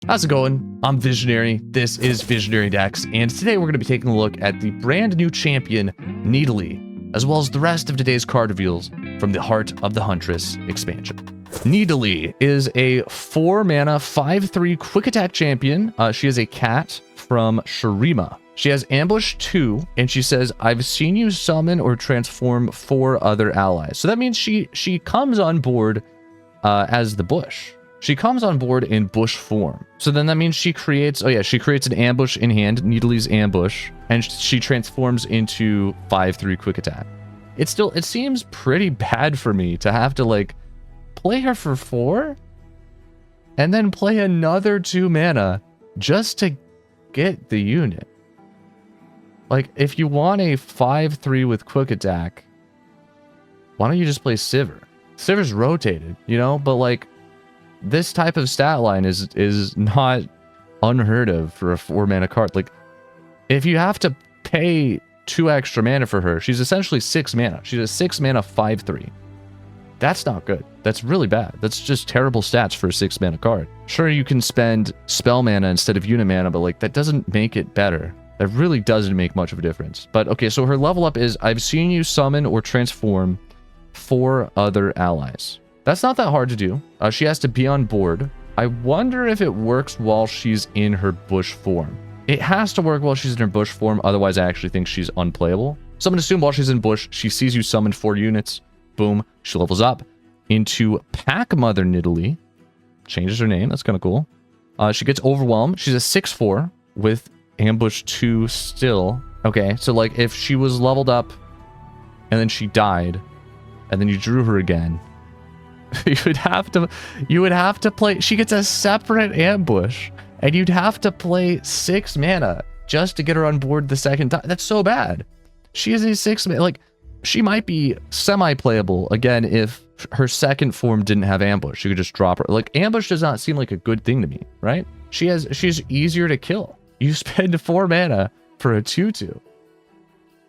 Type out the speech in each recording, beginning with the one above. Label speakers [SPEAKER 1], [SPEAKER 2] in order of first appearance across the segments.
[SPEAKER 1] How's it going? I'm Visionary. This is Visionary Dex, and today we're going to be taking a look at the brand new champion, Nidalee, as well as the rest of today's card reveals from the Heart of the Huntress expansion. Nidalee is a 4-mana, 5/3 quick attack champion. She is a cat from Shurima. She has Ambush 2, and she says, I've seen you summon or transform 4 other allies. So that means she comes on board as the Bush. She comes on board in Bush form. So then that means she creates, she creates an ambush in hand, Nidalee's ambush, and she transforms into 5/3 quick attack. It seems pretty bad for me to have to like play her for 4 and then play another 2 mana just to get the unit. Like, if you want a 5/3 with quick attack, why don't you just play Sivir? Sivir's rotated, you know, but like, this type of stat line is not unheard of for a 4-mana card. Like, if you have to pay 2 extra mana for her, she's essentially 6 mana. She's a 6 mana 5/3. That's not good. That's really bad. That's just terrible stats for a 6 mana card. Sure, you can spend spell mana instead of unit mana, but like, that doesn't make it better. That really doesn't make much of a difference. But okay, so her level up is, I've seen you summon or transform 4 other allies. That's not that hard to do. She has to be on board. I wonder if it works while she's in her Bush form. It has to work while she's in her Bush form, otherwise I actually think she's unplayable. So I'm going to assume while she's in Bush, she sees you summon 4 units. Boom. She levels up into Pack Mother Nidalee. Changes her name. That's kind of cool. She gets Overwhelmed. She's a 6/4 with Ambush 2 still. Okay, so like if she was leveled up and then she died and then you drew her again, you would have to play, she gets a separate ambush and you'd have to play 6 mana just to get her on board the second time. That's so bad. She is a 6 mana, like, she might be semi-playable again if her second form didn't have ambush. You could just drop her. Like, ambush does not seem like a good thing to me, right? She's easier to kill. You spend 4 mana for a 2/2.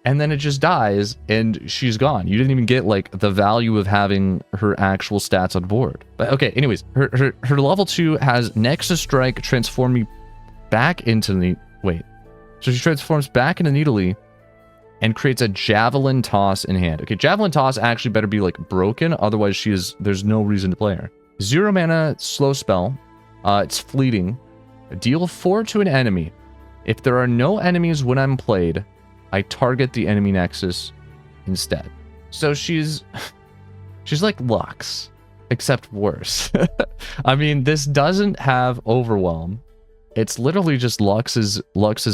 [SPEAKER 1] And then it just dies, and she's gone. You didn't even get, like, the value of having her actual stats on board. But, okay, anyways, her level 2 has Nexus Strike, transform you back into the... Wait. So she transforms back into Nidalee and creates a Javelin Toss in hand. Okay, Javelin Toss actually better be, like, broken, otherwise there's no reason to play her. 0 mana slow spell. It's fleeting. Deal 4 to an enemy. If there are no enemies when I'm played, I target the enemy nexus instead. So she's like Lux, except worse. I mean, this doesn't have Overwhelm. It's literally just Lux's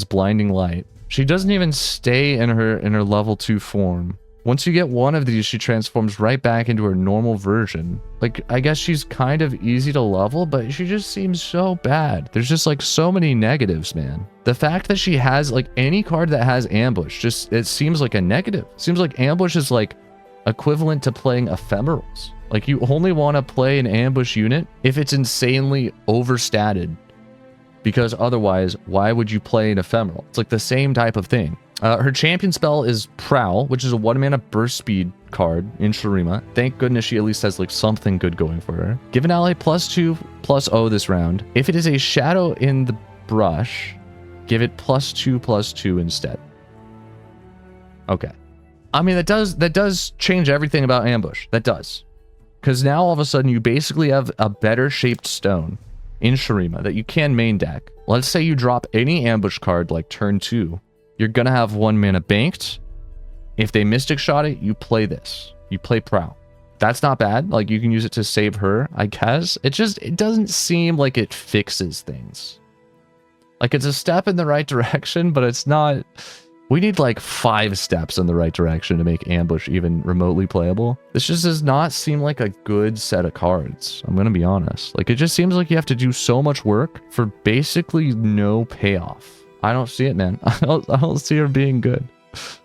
[SPEAKER 1] Blinding Light. She doesn't even stay in her level 2 form. Once you get one of these, she transforms right back into her normal version. Like, I guess she's kind of easy to level, but she just seems so bad. There's just like so many negatives, man. The fact that she has like any card that has ambush, just, it seems like a negative. It seems like ambush is like equivalent to playing ephemerals. Like, you only want to play an ambush unit if it's insanely overstated, because otherwise, why would you play an ephemeral? It's like the same type of thing. Her champion spell is Prowl, which is a 1-mana burst speed card in Shurima. Thank goodness she at least has like something good going for her. Give an ally +2/+0 this round. If it is a shadow in the brush, give it +2/+2 instead. Okay. I mean, that does change everything about ambush. That does. Because now all of a sudden you basically have a better shaped stone in Shurima that you can main deck. Let's say you drop any ambush card like turn 2. You're gonna have 1 mana banked. If they Mystic Shot it, you play this. You play Prowl. That's not bad. Like, you can use it to save her, I guess. It doesn't seem like it fixes things. Like, it's a step in the right direction, but it's not... We need like 5 steps in the right direction to make ambush even remotely playable. This just does not seem like a good set of cards. I'm gonna be honest. Like, it just seems like you have to do so much work for basically no payoff. I don't see it, man. I don't see her being good.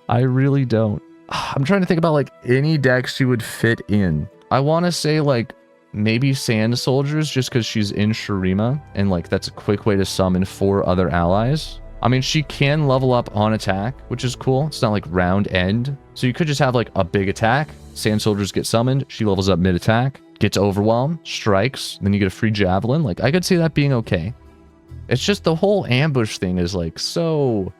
[SPEAKER 1] I really don't. I'm trying to think about like any deck she would fit in. I want to say like maybe Sand Soldiers, just because she's in Shurima and like that's a quick way to summon 4 other allies. I mean, she can level up on attack, which is cool. It's not like round end. So you could just have like a big attack. Sand Soldiers get summoned. She levels up mid attack, gets Overwhelm, strikes, then you get a free Javelin. Like, I could see that being okay. It's just the whole ambush thing is like so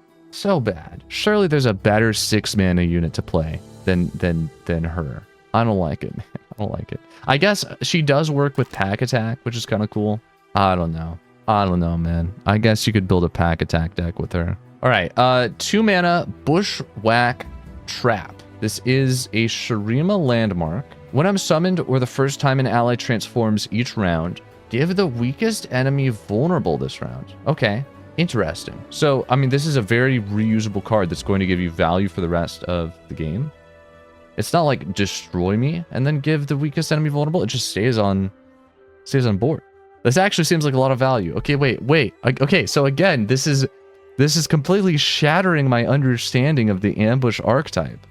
[SPEAKER 1] bad. Surely there's a better 6 mana unit to play than her. I don't like it, man. I don't like it. I guess she does work with pack attack, which is kind of cool. I don't know. I don't know, man. I guess you could build a pack attack deck with her. All right, 2 mana Bushwhack Trap. This is a Shurima landmark. When I'm summoned or the first time an ally transforms each round, give the weakest enemy vulnerable this round. Okay, interesting. So, I mean, this is a very reusable card that's going to give you value for the rest of the game. It's not like destroy me and then give the weakest enemy vulnerable. It just stays on board. This actually seems like a lot of value. Okay, wait. Okay, so again, this is completely shattering my understanding of the ambush archetype.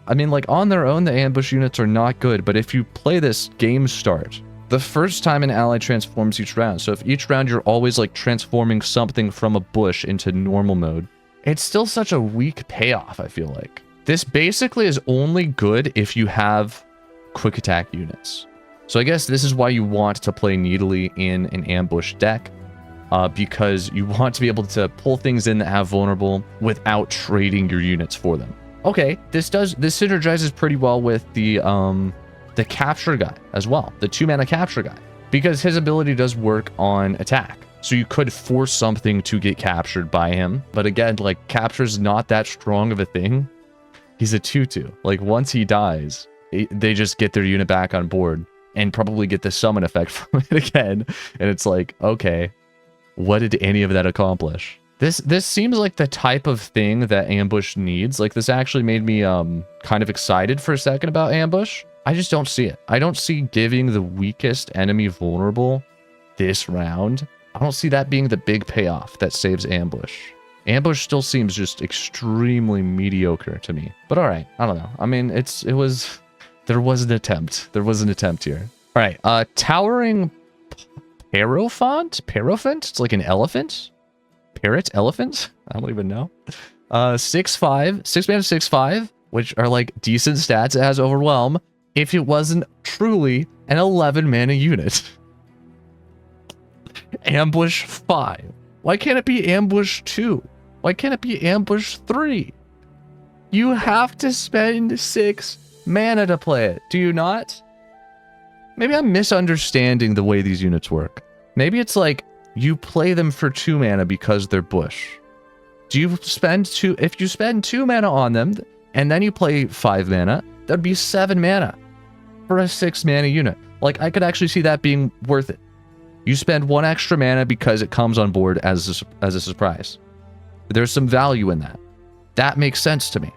[SPEAKER 1] I mean, like, on their own, the ambush units are not good, but if you play this game start, the first time an ally transforms each round, so if each round you're always, like, transforming something from a bush into normal mode, it's still such a weak payoff, I feel like. This basically is only good if you have quick attack units. So I guess this is why you want to play Nidalee in an ambush deck, because you want to be able to pull things in that have vulnerable without trading your units for them. Okay, this synergizes pretty well with the capture guy as well, the 2 mana capture guy, because his ability does work on attack. So you could force something to get captured by him, but again, like, capture's not that strong of a thing. He's a 2/2. Like, once he dies, they just get their unit back on board and probably get the summon effect from it again. And it's like, okay, what did any of that accomplish? This seems like the type of thing that ambush needs. Like, this actually made me kind of excited for a second about ambush. I just don't see it. I don't see giving the weakest enemy vulnerable this round. I don't see that being the big payoff that saves ambush. Ambush still seems just extremely mediocre to me. But all right, I don't know. I mean, there was an attempt. There was an attempt here. All right, Towering Pairofant? Pairofant? It's like an elephant? Parrot? Elephant? I don't even know. 6/5. 6 mana 6/5, which are like decent stats. It has Overwhelm. If it wasn't truly an 11 mana unit. Ambush 5. Why can't it be Ambush 2? Why can't it be Ambush 3? You have to spend 6 mana to play it, do you not? Maybe I'm misunderstanding the way these units work. Maybe it's like you play them for 2 mana because they're bush. Do you spend 2? If you spend 2 mana on them and then you play 5 mana, that'd be 7 mana for a 6 mana unit. Like, I could actually see that being worth it. You spend 1 extra mana because it comes on board as a surprise. There's some value in that. That makes sense to me.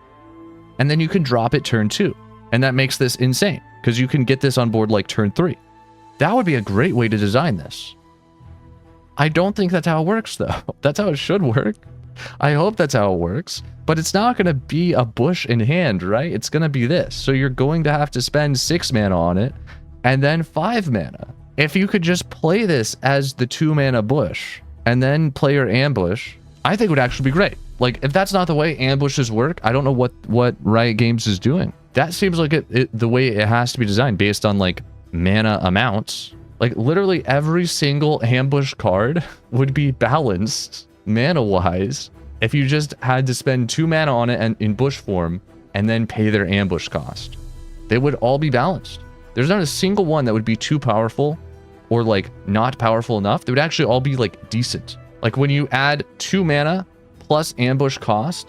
[SPEAKER 1] And then you can drop it turn 2. And that makes this insane, because you can get this on board like turn 3. That would be a great way to design this. I don't think that's how it works, though. That's how it should work. I hope that's how it works. But it's not going to be a bush in hand, right? It's going to be this. So you're going to have to spend 6 mana on it, and then 5 mana. If you could just play this as the 2 mana bush, and then play your ambush, I think it would actually be great. Like, if that's not the way ambushes work, I don't know what Riot Games is doing. That seems like the way it has to be designed, based on, like, mana amounts. Like, literally every single ambush card would be balanced, mana-wise, if you just had to spend 2 mana on it and in bush form, and then pay their ambush cost. They would all be balanced. There's not a single one that would be too powerful, or, like, not powerful enough. They would actually all be, like, decent. Like, when you add 2 mana plus ambush cost,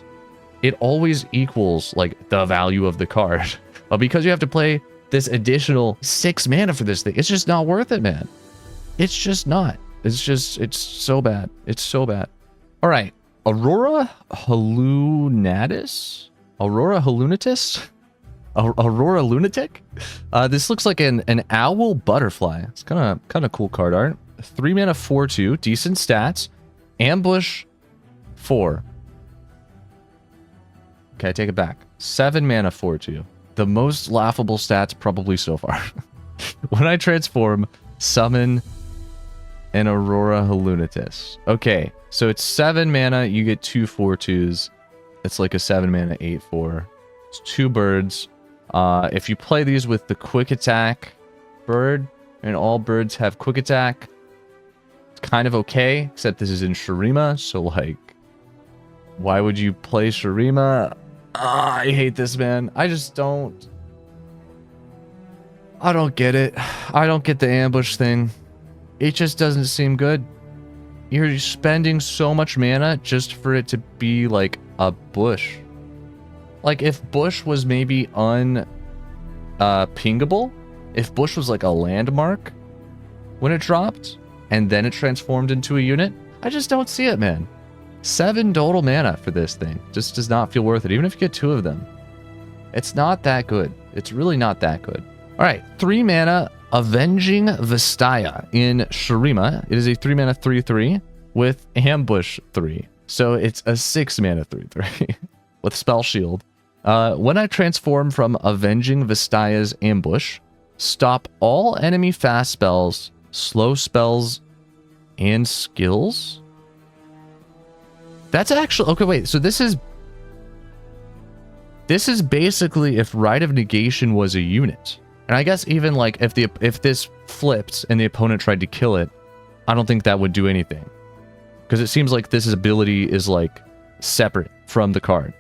[SPEAKER 1] it always equals, like, the value of the card. But because you have to play this additional 6 mana for this thing, it's just not worth it, man. It's just not. It's so bad. It's so bad. All right. Aurora Hallunatis? Aurora Hallunatis? Aurora Lunatic? This looks like an owl butterfly. It's kind of cool card art. 3 mana 4/2, decent stats. Ambush 4. Okay, I take it back. 7 mana 4/2. The most laughable stats probably so far. When I transform, summon an Aurora Hallunatis. Okay, so it's 7 mana, you get 2 4/2s. It's like a 7 mana 8/4. It's 2 birds. If you play these with the quick attack bird, and all birds have quick attack, it's kind of okay, except this is in Shurima, so like, why would you play Shurima? I hate this, man. I don't get it. I don't get the ambush thing. It just doesn't seem good. You're spending so much mana just for it to be like a bush. Like if bush was maybe pingable, if bush was like a landmark when it dropped and then it transformed into a unit, I just don't see it, man. 7 total mana for this thing just does not feel worth it, even if you get 2 of them. It's not that good. It's really not that good. All right, 3 mana Avenging Vastaya in Shurima. It is a 3 mana 3/3 with ambush 3. So it's a 6 mana 3/3 with spell shield. When I transform from Avenging Vastaya's ambush, stop all enemy fast spells, slow spells, and skills. That's actually okay. Wait, so this is basically if Rite of Negation was a unit. And I guess even like if this flipped and the opponent tried to kill it, I don't think that would do anything. Because it seems like this ability is like separate from the card.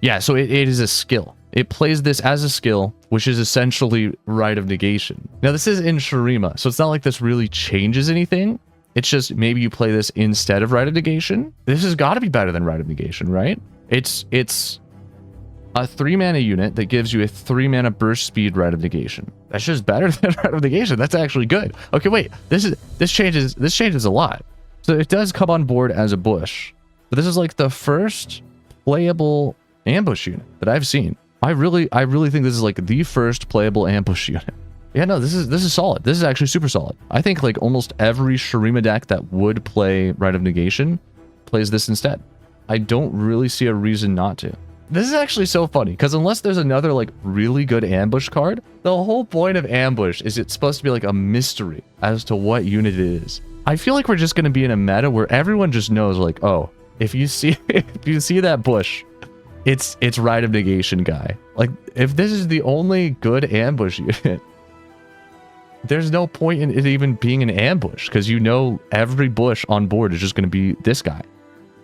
[SPEAKER 1] Yeah, so it is a skill. It plays this as a skill, which is essentially Rite of Negation. Now this is in Shurima, so it's not like this really changes anything. It's just maybe you play this instead of Rite of Negation. This has got to be better than Rite of Negation, right? It's a 3 mana unit that gives you a 3 mana burst speed Rite of Negation. That's just better than Rite of Negation. That's actually good. Okay, wait. This changes a lot. So it does come on board as a bush, but this is like the first playable ambush unit that I've seen. I really think this is like the first playable ambush unit. Yeah, no, this is solid. This is actually super solid. I think like almost every Shurima deck that would play Rite of Negation plays this instead. I don't really see a reason not to. This is actually so funny, because unless there's another like really good ambush card, the whole point of ambush is it's supposed to be like a mystery as to what unit it is. I feel like we're just going to be in a meta where everyone just knows like, oh, if you see that bush, it's Rite of Negation guy. Like if this is the only good ambush unit, there's no point in it even being an ambush, because you know every bush on board is just going to be this guy.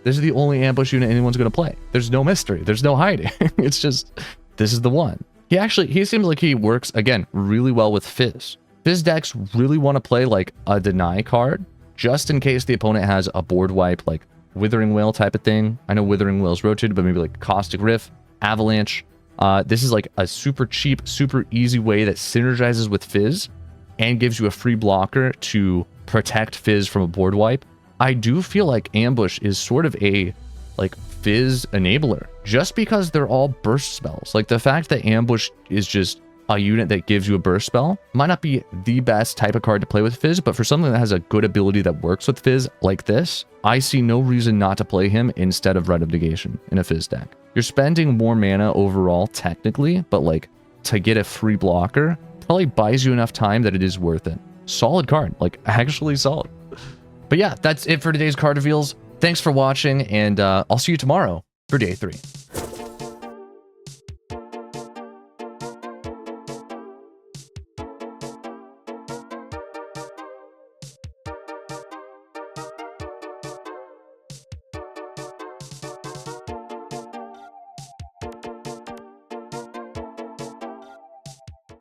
[SPEAKER 1] This is the only ambush unit anyone's going to play. There's no mystery. There's no hiding. It's just, this is the one. He seems like he works, again, really well with Fizz. Fizz decks really want to play like a deny card, just in case the opponent has a board wipe, like Withering Wail type of thing. I know Withering Wail's rotated, but maybe like Caustic Rift, Avalanche. This is like a super cheap, super easy way that synergizes with Fizz and gives you a free blocker to protect Fizz from a board wipe. I do feel like ambush is sort of a like Fizz enabler, just because they're all burst spells. Like the fact that ambush is just a unit that gives you a burst spell might not be the best type of card to play with Fizz, but for something that has a good ability that works with Fizz like this, I see no reason not to play him instead of Rite of Negation in a Fizz deck. You're spending more mana overall technically, but like to get a free blocker probably buys you enough time that it is worth it. Solid card, like actually solid. But yeah, that's it for today's card reveals. Thanks for watching, and I'll see you tomorrow for day 3.